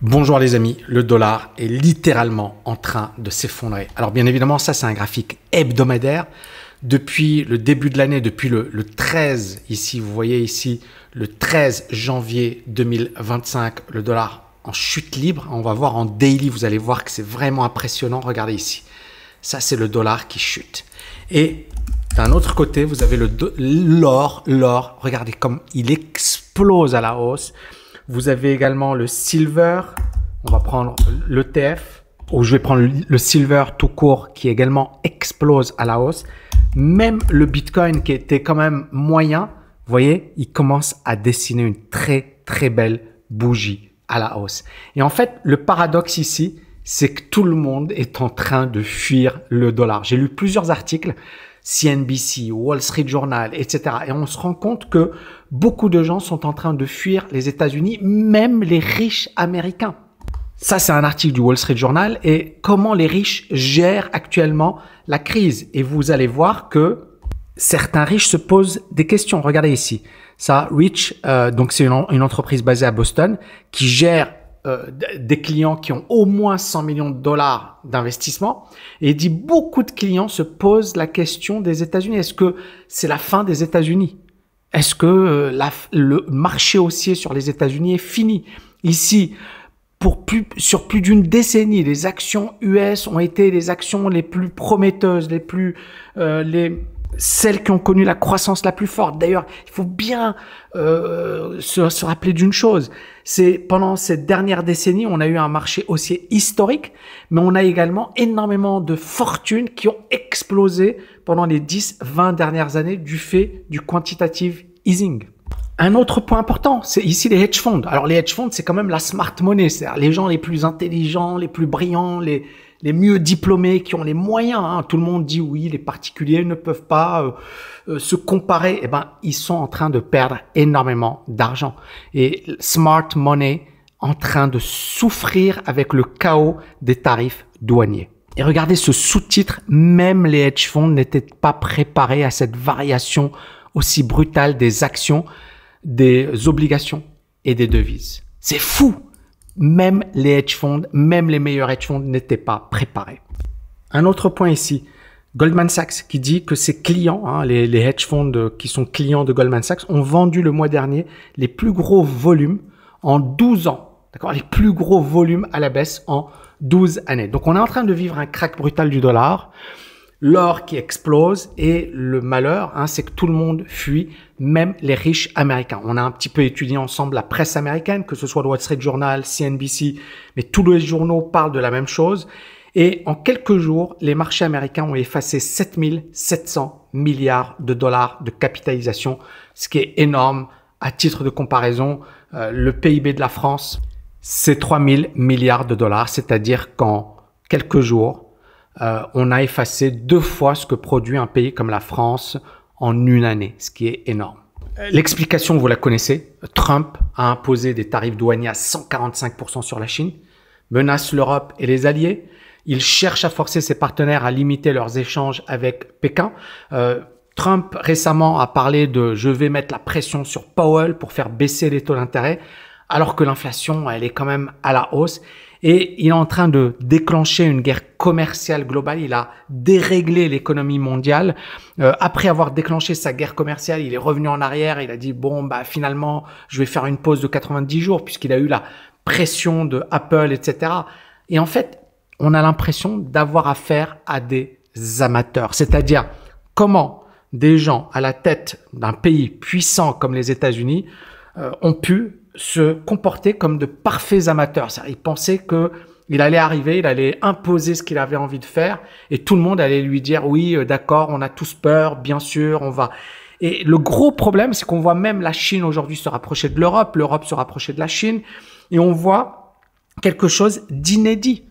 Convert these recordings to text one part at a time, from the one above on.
Bonjour les amis, le dollar est littéralement en train de s'effondrer. Alors bien évidemment, ça c'est un graphique hebdomadaire. Depuis le début de l'année, depuis le 13, ici vous voyez ici, le 13 janvier 2025, le dollar en chute libre. On va voir en daily, vous allez voir que c'est vraiment impressionnant. Regardez ici, ça c'est le dollar qui chute. Et d'un autre côté, vous avez l'or, regardez comme il explose à la hausse. Vous avez également le silver, on va prendre l'ETF, ou je vais prendre le silver tout court qui également explose à la hausse. Même le Bitcoin qui était quand même moyen, vous voyez, il commence à dessiner une très belle bougie à la hausse. Et en fait, le paradoxe ici, c'est que tout le monde est en train de fuir le dollar. J'ai lu plusieurs articles, CNBC, Wall Street Journal, etc. Et on se rend compte que beaucoup de gens sont en train de fuir les États-Unis, même les riches américains. Ça, c'est un article du Wall Street Journal et comment les riches gèrent actuellement la crise. Et vous allez voir que certains riches se posent des questions. Regardez ici. Ça, Rich, donc c'est une entreprise basée à Boston qui gère des clients qui ont au moins 100 millions de dollars d'investissement. Et il dit beaucoup de clients se posent la question des États-Unis. Est-ce que c'est la fin des États-Unis? Est-ce que le marché haussier sur les États-Unis est fini? Ici, sur plus d'une décennie, les actions US ont été les actions les plus prometteuses, celles qui ont connu la croissance la plus forte. D'ailleurs, il faut bien se rappeler d'une chose. C'est pendant cette dernière décennie, on a eu un marché haussier historique, mais on a également énormément de fortunes qui ont explosé pendant les 10-20 dernières années du fait du quantitative easing. Un autre point important, c'est ici les hedge funds. Alors les hedge funds, c'est quand même la smart money, c'est-à-dire les gens les plus intelligents, les plus brillants, les mieux diplômés, qui ont les moyens. Hein. Tout le monde dit oui, les particuliers ne peuvent pas se comparer. Eh ben, ils sont en train de perdre énormément d'argent. Et smart money en train de souffrir avec le chaos des tarifs douaniers. Et regardez ce sous-titre, même les hedge funds n'étaient pas préparés à cette variation aussi brutale des actions, des obligations et des devises. C'est fou! Même les hedge funds, même les meilleurs hedge funds n'étaient pas préparés. Un autre point ici, Goldman Sachs qui dit que ses clients, hein, les hedge funds qui sont clients de Goldman Sachs, ont vendu le mois dernier les plus gros volumes en 12 ans. D'accord, les plus gros volumes à la baisse en 12 années. Donc on est en train de vivre un crack brutal du dollar. L'or qui explose et le malheur, hein, c'est que tout le monde fuit, même les riches américains. On a un petit peu étudié ensemble la presse américaine, que ce soit le Wall Street Journal, CNBC, mais tous les journaux parlent de la même chose. Et en quelques jours, les marchés américains ont effacé 700 milliards de dollars de capitalisation, ce qui est énorme. À titre de comparaison, le PIB de la France, c'est 3 000 milliards de dollars, c'est-à-dire qu'en quelques jours, on a effacé 2 fois ce que produit un pays comme la France en une année, ce qui est énorme. L'explication, vous la connaissez. Trump a imposé des tarifs douaniers à 145% sur la Chine, menace l'Europe et les alliés. Il cherche à forcer ses partenaires à limiter leurs échanges avec Pékin. Trump récemment a parlé de « je vais mettre la pression sur Powell pour faire baisser les taux d'intérêt », alors que l'inflation, elle est quand même à la hausse. Et il est en train de déclencher une guerre commerciale globale. Il a déréglé l'économie mondiale. Après avoir déclenché sa guerre commerciale, il est revenu en arrière. Il a dit, bon, bah finalement, je vais faire une pause de 90 jours puisqu'il a eu la pression de Apple, etc. Et en fait, on a l'impression d'avoir affaire à des amateurs. C'est-à-dire, comment des gens à la tête d'un pays puissant comme les États-Unis ont pu se comporter comme de parfaits amateurs. Il pensait qu'il allait arriver, il allait imposer ce qu'il avait envie de faire et tout le monde allait lui dire oui, d'accord, on a tous peur, bien sûr, on va. Et le gros problème, c'est qu'on voit même la Chine aujourd'hui se rapprocher de l'Europe, l'Europe se rapprocher de la Chine et on voit quelque chose d'inédit.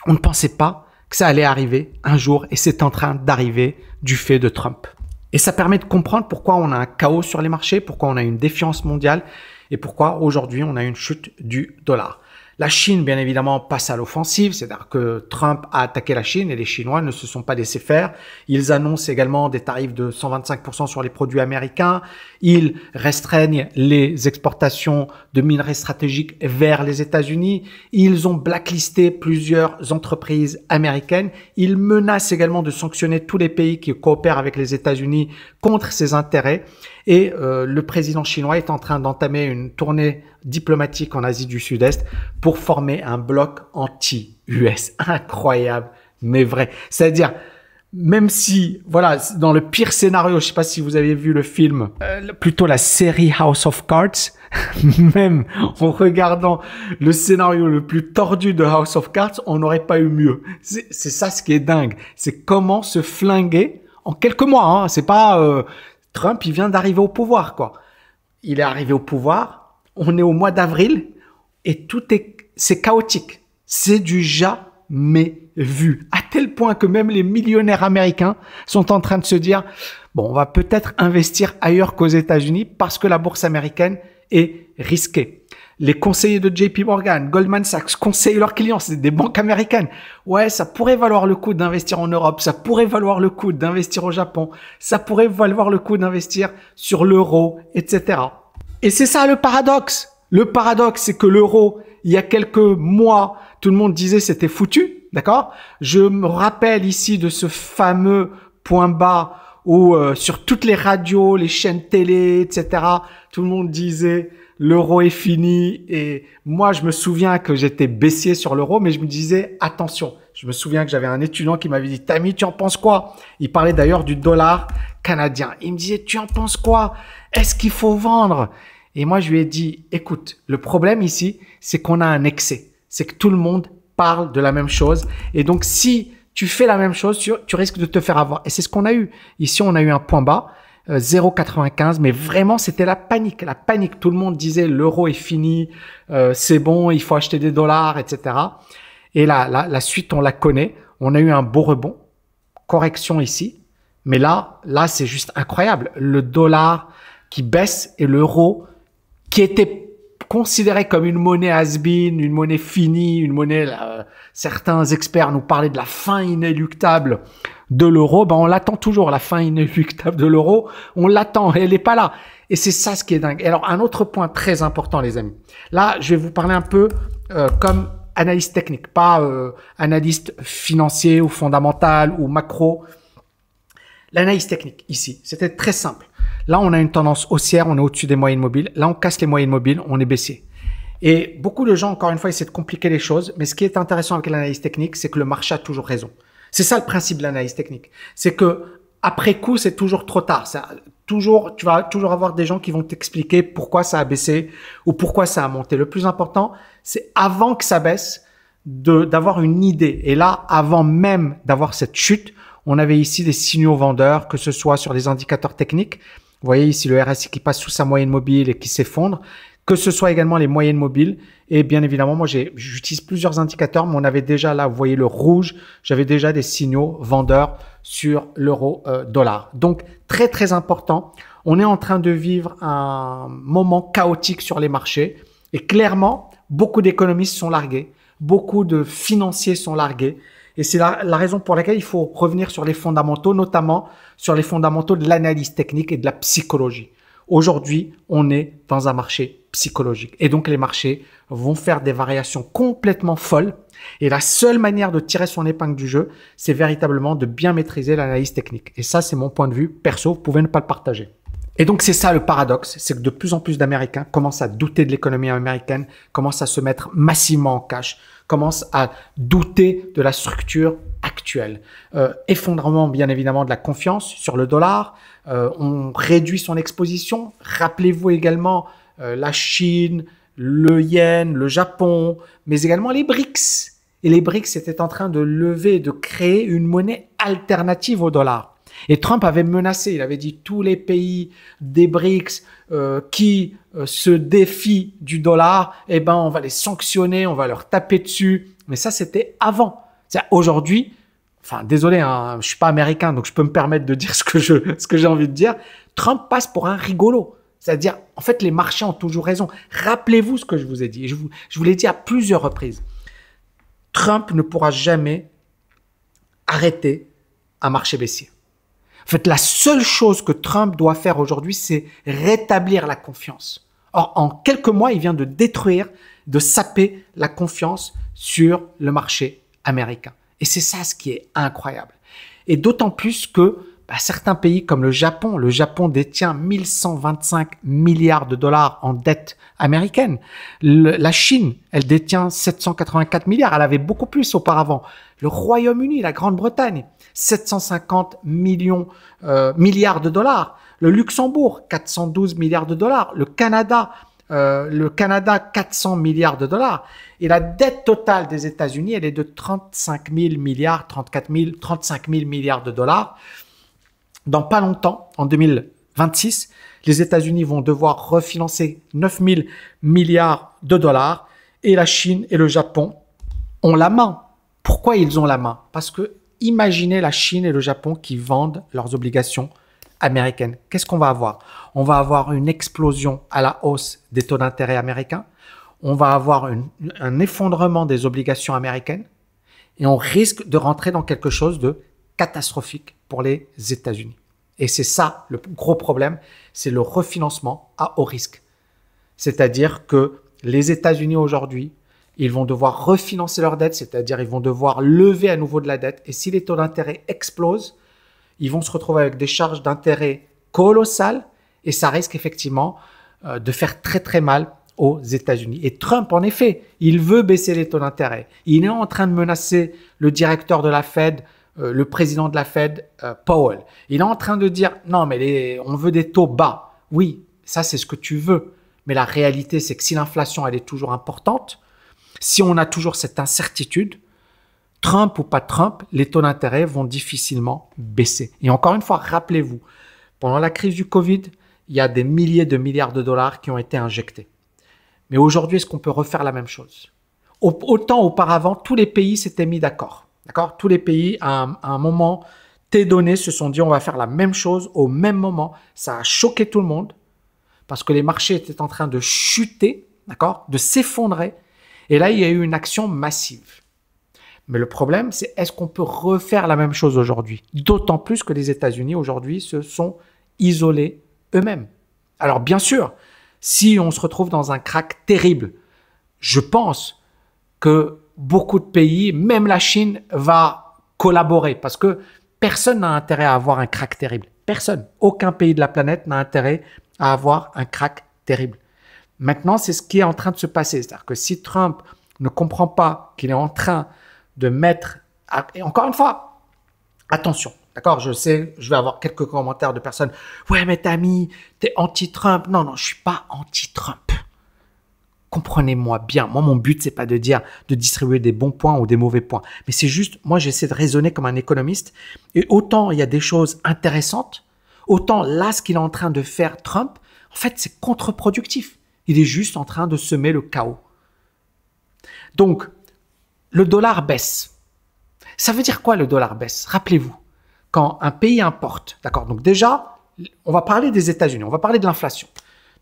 On ne pensait pas que ça allait arriver un jour et c'est en train d'arriver du fait de Trump. Et ça permet de comprendre pourquoi on a un chaos sur les marchés, pourquoi on a une défiance mondiale et pourquoi aujourd'hui on a une chute du dollar. La Chine, bien évidemment, passe à l'offensive, c'est-à-dire que Trump a attaqué la Chine et les Chinois ne se sont pas laissés faire. Ils annoncent également des tarifs de 125% sur les produits américains. Ils restreignent les exportations de minerais stratégiques vers les États-Unis. Ils ont blacklisté plusieurs entreprises américaines. Ils menacent également de sanctionner tous les pays qui coopèrent avec les États-Unis contre ses intérêts. Et le président chinois est en train d'entamer une tournée diplomatique en Asie du Sud-Est pour former un bloc anti-US. Incroyable, mais vrai. C'est-à-dire, même si, voilà, dans le pire scénario, je sais pas si vous avez vu le film, plutôt la série House of Cards, même en regardant le scénario le plus tordu de House of Cards, on n'aurait pas eu mieux. C'est ça ce qui est dingue. C'est comment se flinguer en quelques mois, hein. C'est pas, Trump, il vient d'arriver au pouvoir, quoi. Il est arrivé au pouvoir, on est au mois d'avril et c'est chaotique. C'est du jamais vu. À tel point que même les millionnaires américains sont en train de se dire, bon, on va peut-être investir ailleurs qu'aux États-Unis parce que la bourse américaine est risquée. Les conseillers de JP Morgan, Goldman Sachs conseillent leurs clients, c'est des banques américaines. Ouais, ça pourrait valoir le coup d'investir en Europe, ça pourrait valoir le coup d'investir au Japon, ça pourrait valoir le coup d'investir sur l'euro, etc. Et c'est ça le paradoxe. Le paradoxe, c'est que l'euro, il y a quelques mois, tout le monde disait c'était foutu, d'accord? Je me rappelle ici de ce fameux point bas où sur toutes les radios, les chaînes télé, etc., tout le monde disait l'euro est fini. Et moi, je me souviens que j'étais baissier sur l'euro, mais je me disais attention. Je me souviens que j'avais un étudiant qui m'avait dit « Tammy, tu en penses quoi ?» Il parlait d'ailleurs du dollar canadien. Il me disait « Tu en penses quoi? Est-ce qu'il faut vendre ?» Et moi, je lui ai dit « Écoute, le problème ici, c'est qu'on a un excès. C'est que tout le monde parle de la même chose. Et donc, si tu fais la même chose, tu risques de te faire avoir. » Et c'est ce qu'on a eu. Ici, on a eu un point bas. 0,95, mais vraiment c'était la panique. La panique, tout le monde disait l'euro est fini, c'est bon, il faut acheter des dollars, etc. Et la suite, on la connaît. On a eu un beau rebond, correction ici, mais là c'est juste incroyable. Le dollar qui baisse et l'euro qui était considéré comme une monnaie has-been, une monnaie finie, une monnaie, certains experts nous parlaient de la fin inéluctable de l'euro, ben on l'attend toujours, la fin inéluctable de l'euro, on l'attend, elle n'est pas là. Et c'est ça ce qui est dingue. Et alors, un autre point très important, les amis. Là, je vais vous parler un peu comme analyste technique, pas analyste financier ou fondamental ou macro. L'analyse technique, ici, c'était très simple. Là, on a une tendance haussière, on est au-dessus des moyennes mobiles. Là, on casse les moyennes mobiles, on est baissier. Et beaucoup de gens, encore une fois, essaient de compliquer les choses. Mais ce qui est intéressant avec l'analyse technique, c'est que le marché a toujours raison. C'est ça le principe de l'analyse technique. C'est que après coup, c'est toujours trop tard. Tu vas toujours avoir des gens qui vont t'expliquer pourquoi ça a baissé ou pourquoi ça a monté. Le plus important, c'est avant que ça baisse, d'avoir une idée. Et là, avant même d'avoir cette chute, on avait ici des signaux vendeurs, que ce soit sur les indicateurs techniques. Vous voyez ici le RSI qui passe sous sa moyenne mobile et qui s'effondre. Que ce soit également les moyennes mobiles. Et bien évidemment, moi, j'utilise plusieurs indicateurs, mais on avait déjà là, vous voyez le rouge, j'avais déjà des signaux vendeurs sur l'euro dollar. Donc, très, très important. On est en train de vivre un moment chaotique sur les marchés. Et clairement, beaucoup d'économistes sont largués. Beaucoup de financiers sont largués. Et c'est la raison pour laquelle il faut revenir sur les fondamentaux, notamment sur les fondamentaux de l'analyse technique et de la psychologie. Aujourd'hui, on est dans un marché psychologique. Et donc, les marchés vont faire des variations complètement folles. Et la seule manière de tirer son épingle du jeu, c'est véritablement de bien maîtriser l'analyse technique. Et ça, c'est mon point de vue perso. Vous pouvez ne pas le partager. Et donc, c'est ça le paradoxe. C'est que de plus en plus d'Américains commencent à douter de l'économie américaine, commencent à se mettre massivement en cash, commencent à douter de la structure actuelle. Effondrement, bien évidemment, de la confiance sur le dollar. On réduit son exposition. Rappelez-vous également la Chine, le yen, le Japon, mais également les BRICS. Et les BRICS étaient en train de lever, de créer une monnaie alternative au dollar. Et Trump avait menacé, il avait dit tous les pays des BRICS qui se défient du dollar, eh ben on va les sanctionner, on va leur taper dessus. Mais ça, c'était avant. Aujourd'hui, enfin désolé, hein, je suis pas américain, donc je peux me permettre de dire ce que j'ai envie de dire. Trump passe pour un rigolo. C'est-à-dire, en fait, les marchés ont toujours raison. Rappelez-vous ce que je vous ai dit. Et je vous l'ai dit à plusieurs reprises. Trump ne pourra jamais arrêter un marché baissier. En fait, la seule chose que Trump doit faire aujourd'hui, c'est rétablir la confiance. Or, en quelques mois, il vient de détruire, de saper la confiance sur le marché américain. Et c'est ça ce qui est incroyable. Et d'autant plus que certains pays comme le Japon détient 1125 milliards de dollars en dette américaine. La Chine, elle détient 784 milliards. Elle avait beaucoup plus auparavant. Le Royaume-Uni, la Grande-Bretagne, 750 milliards de dollars. Le Luxembourg, 412 milliards de dollars. Le Canada, 400 milliards de dollars. Et la dette totale des États-Unis, elle est de 35 000 milliards, 35 000 milliards de dollars. Dans pas longtemps, en 2026, les États-Unis vont devoir refinancer 9 000 milliards de dollars et la Chine et le Japon ont la main. Pourquoi ils ont la main? Parce que imaginez la Chine et le Japon qui vendent leurs obligations américaines. Qu'est-ce qu'on va avoir? On va avoir une explosion à la hausse des taux d'intérêt américains. On va avoir un effondrement des obligations américaines et on risque de rentrer dans quelque chose de catastrophique pour les États-Unis. Et c'est ça le gros problème, c'est le refinancement à haut risque. C'est-à-dire que les États-Unis aujourd'hui, ils vont devoir refinancer leur dette, c'est-à-dire ils vont devoir lever à nouveau de la dette. Et si les taux d'intérêt explosent, ils vont se retrouver avec des charges d'intérêt colossales et ça risque effectivement de faire très très mal aux États-Unis. Et Trump, en effet, il veut baisser les taux d'intérêt. Il est en train de menacer le directeur de la Fed, le président de la Fed, Powell. Il est en train de dire « Non, mais on veut des taux bas. » Oui, ça c'est ce que tu veux. Mais la réalité, c'est que si l'inflation elle est toujours importante, si on a toujours cette incertitude, Trump ou pas Trump, les taux d'intérêt vont difficilement baisser. Et encore une fois, rappelez-vous, pendant la crise du Covid, il y a des milliers de milliards de dollars qui ont été injectés. Mais aujourd'hui, est-ce qu'on peut refaire la même chose? Autant auparavant, tous les pays s'étaient mis d'accord. D'accord? Tous les pays, à un moment donné, se sont dit on va faire la même chose au même moment. Ça a choqué tout le monde parce que les marchés étaient en train de chuter, d'accord? De s'effondrer. Et là, il y a eu une action massive. Mais le problème, c'est est-ce qu'on peut refaire la même chose aujourd'hui? D'autant plus que les États-Unis, aujourd'hui, se sont isolés eux-mêmes. Alors, bien sûr, si on se retrouve dans un krach terrible, je pense que beaucoup de pays, même la Chine, va collaborer parce que personne n'a intérêt à avoir un krach terrible. Personne. Aucun pays de la planète n'a intérêt à avoir un krach terrible. Maintenant, c'est ce qui est en train de se passer. C'est-à-dire que si Trump ne comprend pas qu'il est en train de mettre... Et encore une fois, attention, d'accord? Je sais, je vais avoir quelques commentaires de personnes. Ouais, mais Tammy, t'es anti-Trump. Non, je suis pas anti-Trump. Comprenez-moi bien. Moi, mon but, c'est pas de distribuer des bons points ou des mauvais points. Mais c'est juste, moi, j'essaie de raisonner comme un économiste. Et autant il y a des choses intéressantes, autant là, ce qu'il est en train de faire Trump, en fait, c'est contre-productif. Il est juste en train de semer le chaos. Donc, le dollar baisse. Ça veut dire quoi le dollar baisse? Rappelez-vous, quand un pays importe, d'accord? Donc déjà, on va parler des États-Unis, on va parler de l'inflation.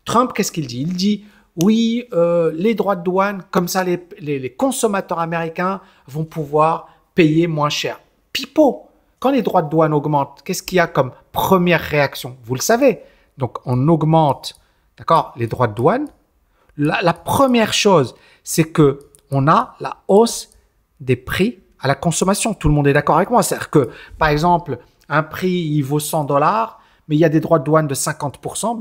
Trump, qu'est-ce qu'il dit? Il dit, oui, les droits de douane, comme ça les consommateurs américains vont pouvoir payer moins cher. Pipeau, quand les droits de douane augmentent, qu'est-ce qu'il y a comme première réaction? Vous le savez. Donc, on augmente, d'accord, les droits de douane. La première chose, c'est que on a la hausse des prix à la consommation. Tout le monde est d'accord avec moi. C'est-à-dire que, par exemple, un prix, il vaut 100 $, mais il y a des droits de douane de 50%,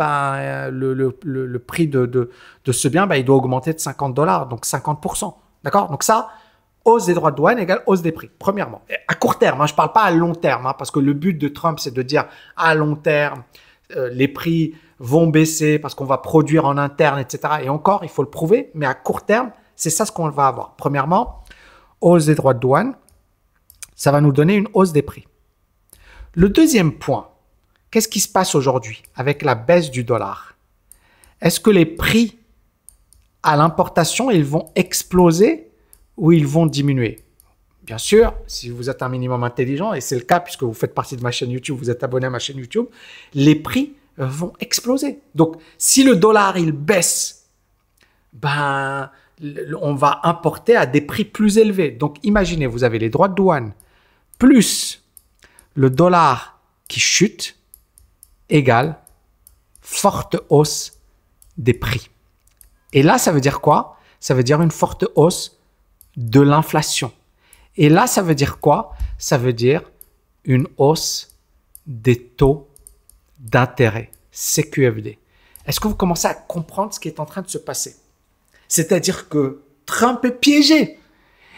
le prix de ce bien, il doit augmenter de 50 $, donc 50%. D'accord? Donc ça, hausse des droits de douane égale hausse des prix, premièrement. Et à court terme, je ne parle pas à long terme, parce que le but de Trump, c'est de dire à long terme, les prix vont baisser parce qu'on va produire en interne, etc. Et encore, il faut le prouver, mais à court terme, c'est ça ce qu'on va avoir. Premièrement, hausse des droits de douane, ça va nous donner une hausse des prix. Le deuxième point, qu'est-ce qui se passe aujourd'hui avec la baisse du dollar? Est-ce que les prix à l'importation, ils vont exploser ou ils vont diminuer? Bien sûr, si vous êtes un minimum intelligent, et c'est le cas puisque vous faites partie de ma chaîne YouTube, vous êtes abonné à ma chaîne YouTube, les prix vont exploser. Donc, si le dollar, il baisse, ben, on va importer à des prix plus élevés. Donc, imaginez, vous avez les droits de douane plus le dollar qui chute égale forte hausse des prix. Et là, ça veut dire quoi? Ça veut dire une forte hausse de l'inflation. Et là, ça veut dire quoi? Ça veut dire une hausse des taux d'intérêt, CQFD. Est-ce que vous commencez à comprendre ce qui est en train de se passer? C'est-à-dire que Trump est piégé.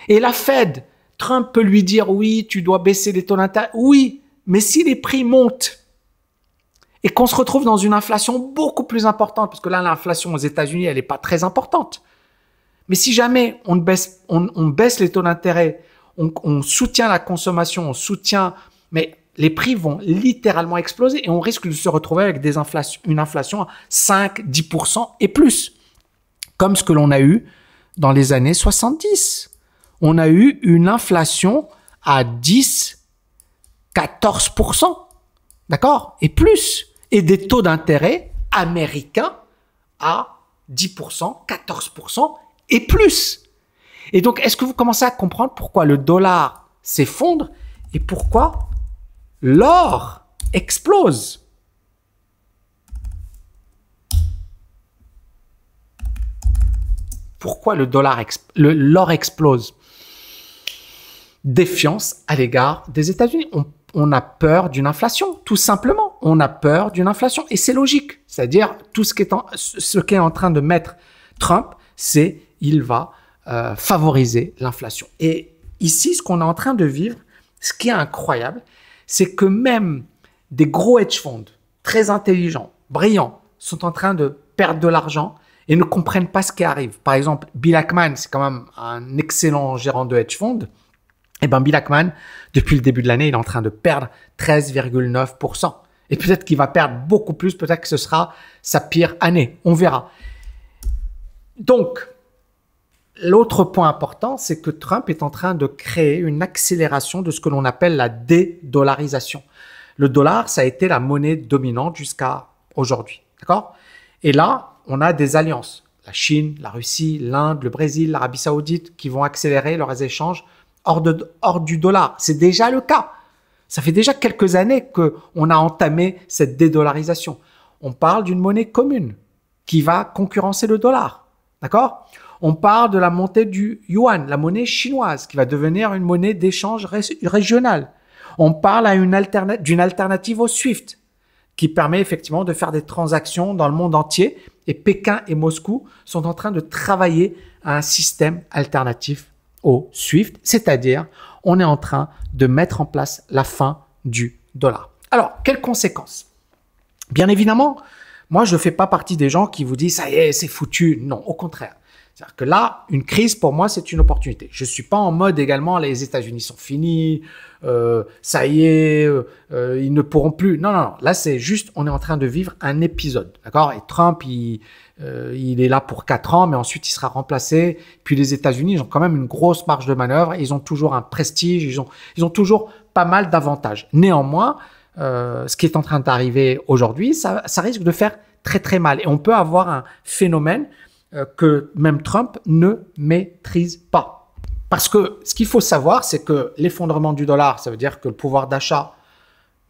Et la Fed, Trump peut lui dire, oui, tu dois baisser les taux d'intérêt. Oui, mais si les prix montent et qu'on se retrouve dans une inflation beaucoup plus importante, parce que là, l'inflation aux États-Unis, elle n'est pas très importante. Mais si jamais on baisse les taux d'intérêt, on soutient la consommation, on soutient, mais les prix vont littéralement exploser et on risque de se retrouver avec une inflation à 5-10% et plus, comme ce que l'on a eu dans les années 70. On a eu une inflation à 10-14%, d'accord? Et plus. Et des taux d'intérêt américains à 10%, 14% et plus. Et donc, est-ce que vous commencez à comprendre pourquoi le dollar s'effondre et pourquoi l'or explose? Pourquoi l'or explose? Défiance à l'égard des États-Unis. On a peur d'une inflation, tout simplement. On a peur d'une inflation et c'est logique. C'est-à-dire tout ce qu'est en train de mettre Trump, c'est il va favoriser l'inflation. Et ici, ce qu'on est en train de vivre, ce qui est incroyable, c'est que même des gros hedge funds très intelligents, brillants, sont en train de perdre de l'argent et ne comprennent pas ce qui arrive. Par exemple, Bill Ackman, c'est quand même un excellent gérant de hedge fund. Et ben Bill Ackman, depuis le début de l'année, il est en train de perdre 13,9%. Et peut-être qu'il va perdre beaucoup plus, peut-être que ce sera sa pire année. On verra. Donc, l'autre point important, c'est que Trump est en train de créer une accélération de ce que l'on appelle la dédollarisation. Le dollar, ça a été la monnaie dominante jusqu'à aujourd'hui. D'accord? Et là, on a des alliances. La Chine, la Russie, l'Inde, le Brésil, l'Arabie Saoudite qui vont accélérer leurs échanges hors du dollar. C'est déjà le cas. Ça fait déjà quelques années qu'on a entamé cette dédollarisation. On parle d'une monnaie commune qui va concurrencer le dollar. D'accord? On parle de la montée du yuan, la monnaie chinoise, qui va devenir une monnaie d'échange régionale. On parle d'une alternative au SWIFT, qui permet effectivement de faire des transactions dans le monde entier. Et Pékin et Moscou sont en train de travailler à un système alternatif au SWIFT, c'est-à-dire on est en train de mettre en place la fin du dollar. Alors, quelles conséquences? Bien évidemment, moi, je ne fais pas partie des gens qui vous disent « ça y est, c'est foutu ». Non, au contraire. C'est-à-dire que là, une crise, pour moi, c'est une opportunité. Je ne suis pas en mode également « les États-Unis sont finis, ça y est, ils ne pourront plus ». Non, non, non. Là, c'est juste, on est en train de vivre un épisode. D'accord? Et Trump, il est là pour 4 ans, mais ensuite, il sera remplacé. Puis les États-Unis, ils ont quand même une grosse marge de manœuvre. Ils ont toujours un prestige. Ils ont toujours pas mal d'avantages. Néanmoins, ce qui est en train d'arriver aujourd'hui, ça risque de faire très, très mal. Et on peut avoir un phénomène que même Trump ne maîtrise pas. Parce que ce qu'il faut savoir, c'est que l'effondrement du dollar, ça veut dire que le pouvoir d'achat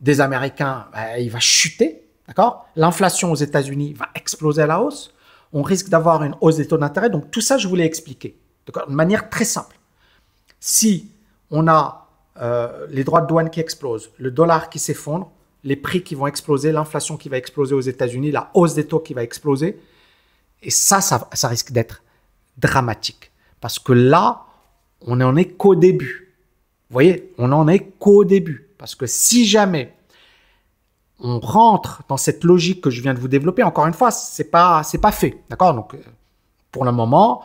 des Américains, il va chuter. D'accord? L'inflation aux États-Unis va exploser à la hausse. On risque d'avoir une hausse des taux d'intérêt. Donc, tout ça, je vous l'ai expliqué. De manière très simple. Si on a les droits de douane qui explosent, le dollar qui s'effondre, les prix qui vont exploser, l'inflation qui va exploser aux États-Unis, la hausse des taux qui va exploser, et ça risque d'être dramatique. Parce que là, on n'en est qu'au début. Vous voyez, on n'en est qu'au début. Parce que si jamais on rentre dans cette logique que je viens de vous développer, encore une fois, c'est pas fait. D'accord? Donc, pour le moment,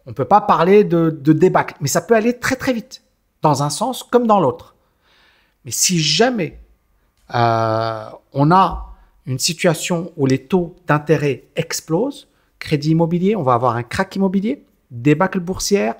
on ne peut pas parler de débâcle. Mais ça peut aller très, très vite. Dans un sens comme dans l'autre. Mais si jamais on a une situation où les taux d'intérêt explosent, crédit immobilier, on va avoir un crack immobilier, débâcle boursière.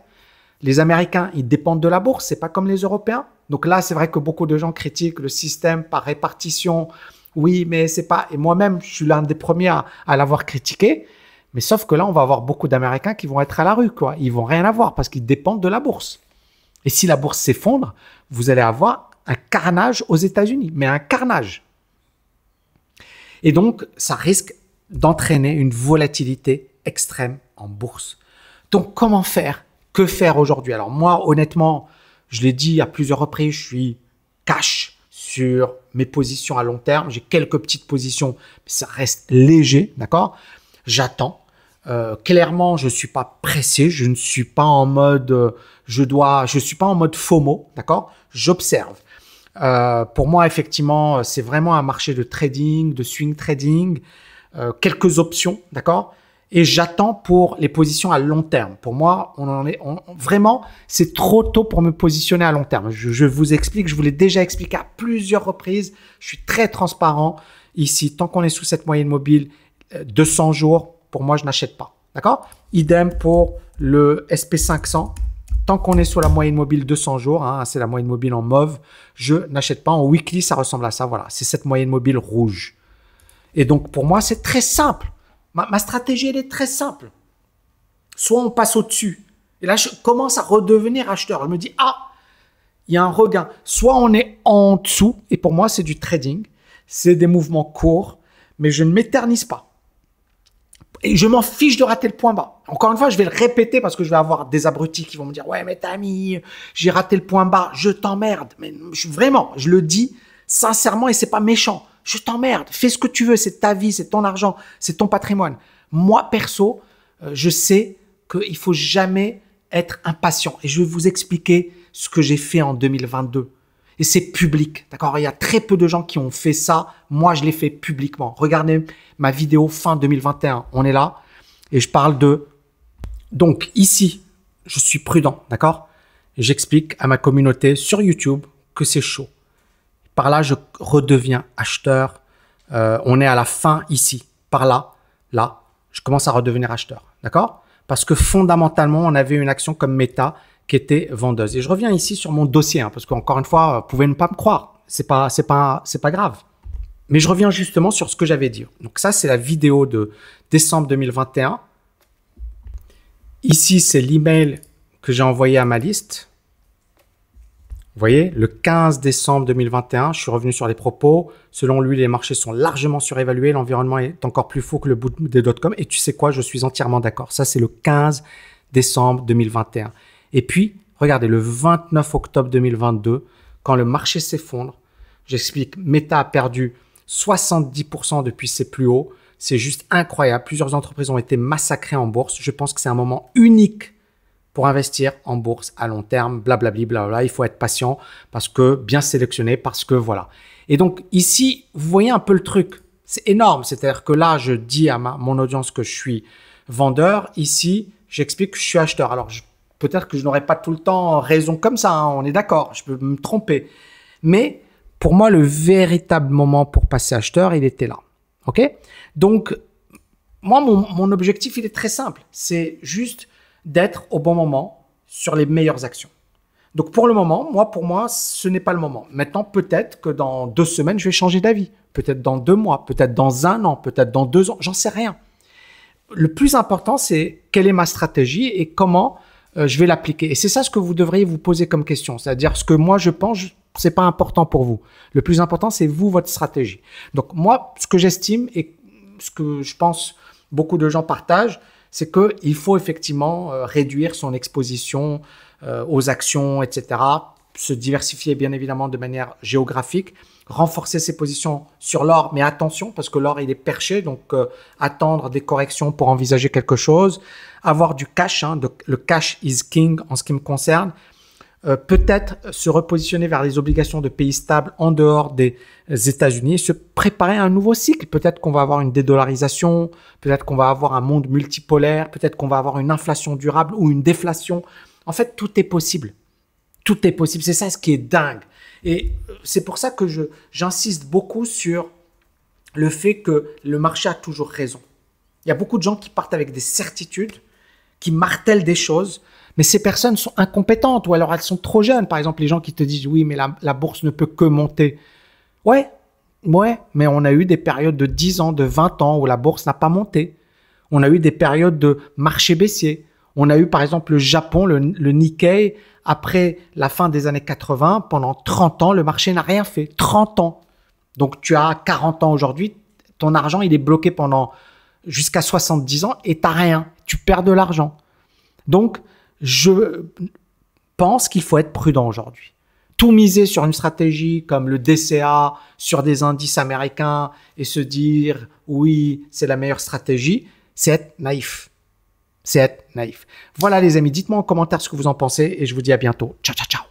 Les Américains, ils dépendent de la bourse, c'est pas comme les Européens. Donc là, c'est vrai que beaucoup de gens critiquent le système par répartition Oui, mais c'est pas. Et moi-même, je suis l'un des premiers à l'avoir critiqué. Mais sauf que là, on va avoir beaucoup d'Américains qui vont être à la rue, quoi. Ils vont rien avoir parce qu'ils dépendent de la bourse. Et si la bourse s'effondre, vous allez avoir un carnage aux États-Unis, mais un carnage. Et donc, ça risque d'entraîner une volatilité extrême en bourse. Donc, comment faire? Que faire aujourd'hui? Alors moi, honnêtement, je l'ai dit à plusieurs reprises, je suis cash sur mes positions à long terme. J'ai quelques petites positions, mais ça reste léger, d'accord? J'attends. Clairement, je suis pas pressé. Je ne suis pas en mode, je suis pas en mode FOMO, d'accord? J'observe. Pour moi, effectivement, c'est vraiment un marché de trading, de swing trading, quelques options, d'accord? Et j'attends pour les positions à long terme. Pour moi, vraiment, c'est trop tôt pour me positionner à long terme. Je vous explique, je vous l'ai déjà expliqué à plusieurs reprises. Je suis très transparent ici. Tant qu'on est sous cette moyenne mobile, 200 jours, pour moi, je n'achète pas. D'accord? Idem pour le SP500. Tant qu'on est sur la moyenne mobile 200 jours, hein, c'est la moyenne mobile en mauve, je n'achète pas. En weekly, ça ressemble à ça. Voilà, c'est cette moyenne mobile rouge. Et donc, pour moi, c'est très simple. Ma stratégie, elle est très simple. Soit on passe au-dessus. Et là, je commence à redevenir acheteur. Je me dis, ah, il y a un regain. Soit on est en dessous. Et pour moi, c'est du trading. C'est des mouvements courts. Mais je ne m'éternise pas. Et je m'en fiche de rater le point bas. Encore une fois, je vais le répéter parce que je vais avoir des abrutis qui vont me dire « Ouais, mais Tammy, j'ai raté le point bas, je t'emmerde. » Mais vraiment, je le dis sincèrement et c'est pas méchant. Je t'emmerde. Fais ce que tu veux, c'est ta vie, c'est ton argent, c'est ton patrimoine. Moi, perso, je sais qu'il faut jamais être impatient. Et je vais vous expliquer ce que j'ai fait en 2022. Et c'est public, d'accord? Il y a très peu de gens qui ont fait ça. Moi, je l'ai fait publiquement. Regardez ma vidéo fin 2021. On est là et je parle de... Donc, ici, je suis prudent, d'accord? Et j'explique à ma communauté sur YouTube que c'est chaud. Par là, je redeviens acheteur. On est à la fin ici. Par là, je commence à redevenir acheteur, d'accord? Parce que fondamentalement, on avait une action comme Meta qui était vendeuse. Et je reviens ici sur mon dossier, hein, parce qu'encore une fois, vous pouvez ne pas me croire. C'est pas grave. Mais je reviens justement sur ce que j'avais dit. Donc ça, c'est la vidéo de décembre 2021. Ici, c'est l'email que j'ai envoyé à ma liste. Vous voyez, le 15 décembre 2021, je suis revenu sur les propos. Selon lui, les marchés sont largement surévalués. L'environnement est encore plus faux que le bout des dot-com. Et tu sais quoi, je suis entièrement d'accord. Ça, c'est le 15 décembre 2021. Et puis, regardez, le 29 octobre 2022, quand le marché s'effondre, j'explique, Meta a perdu 70% depuis ses plus hauts. C'est juste incroyable. Plusieurs entreprises ont été massacrées en bourse. Je pense que c'est un moment unique pour investir en bourse à long terme. Blablabli, blablabla. Il faut être patient parce que bien sélectionné, parce que voilà. Et donc ici, vous voyez un peu le truc. C'est énorme. C'est-à-dire que là, je dis à mon audience que je suis vendeur. Ici, j'explique que je suis acheteur. Alors, peut-être que je n'aurai pas tout le temps raison comme ça, hein, on est d'accord, je peux me tromper. Mais pour moi, le véritable moment pour passer acheteur, il était là. OK? Donc, moi, mon objectif, il est très simple. C'est juste d'être au bon moment sur les meilleures actions. Donc, pour le moment, pour moi, ce n'est pas le moment. Maintenant, peut-être que dans 2 semaines, je vais changer d'avis. Peut-être dans 2 mois, peut-être dans 1 an, peut-être dans 2 ans, j'en sais rien. Le plus important, c'est quelle est ma stratégie et comment je vais l'appliquer. Et c'est ça ce que vous devriez vous poser comme question. C'est-à-dire ce que moi je pense, c'est pas important pour vous. Le plus important, c'est vous, votre stratégie. Donc moi, ce que j'estime et ce que je pense beaucoup de gens partagent, c'est qu'il faut effectivement réduire son exposition aux actions, etc. Se diversifier bien évidemment de manière géographique, renforcer ses positions sur l'or, mais attention parce que l'or il est perché, donc attendre des corrections pour envisager quelque chose, avoir du cash, hein, le cash is king en ce qui me concerne, peut-être se repositionner vers les obligations de pays stables en dehors des États-Unis et se préparer à un nouveau cycle. Peut-être qu'on va avoir une dédollarisation, peut-être qu'on va avoir un monde multipolaire, peut-être qu'on va avoir une inflation durable ou une déflation. En fait, tout est possible. Tout est possible. C'est ça ce qui est dingue. Et c'est pour ça que j'insiste beaucoup sur le fait que le marché a toujours raison. Il y a beaucoup de gens qui partent avec des certitudes, qui martèlent des choses, mais ces personnes sont incompétentes ou alors elles sont trop jeunes. Par exemple, les gens qui te disent « oui, mais la bourse ne peut que monter ». Ouais, Ouais, mais on a eu des périodes de 10 ans, de 20 ans où la bourse n'a pas monté. On a eu des périodes de marché baissier. On a eu par exemple le Japon, le Nikkei, après la fin des années 80, pendant 30 ans, le marché n'a rien fait. 30 ans. Donc tu as 40 ans aujourd'hui, ton argent il est bloqué pendant jusqu'à 70 ans et t'as rien. Tu perds de l'argent. Donc je pense qu'il faut être prudent aujourd'hui. Tout miser sur une stratégie comme le DCA, sur des indices américains et se dire oui, c'est la meilleure stratégie, c'est être naïf. C'est être naïf. Voilà les amis, dites-moi en commentaire ce que vous en pensez et je vous dis à bientôt. Ciao, ciao, ciao.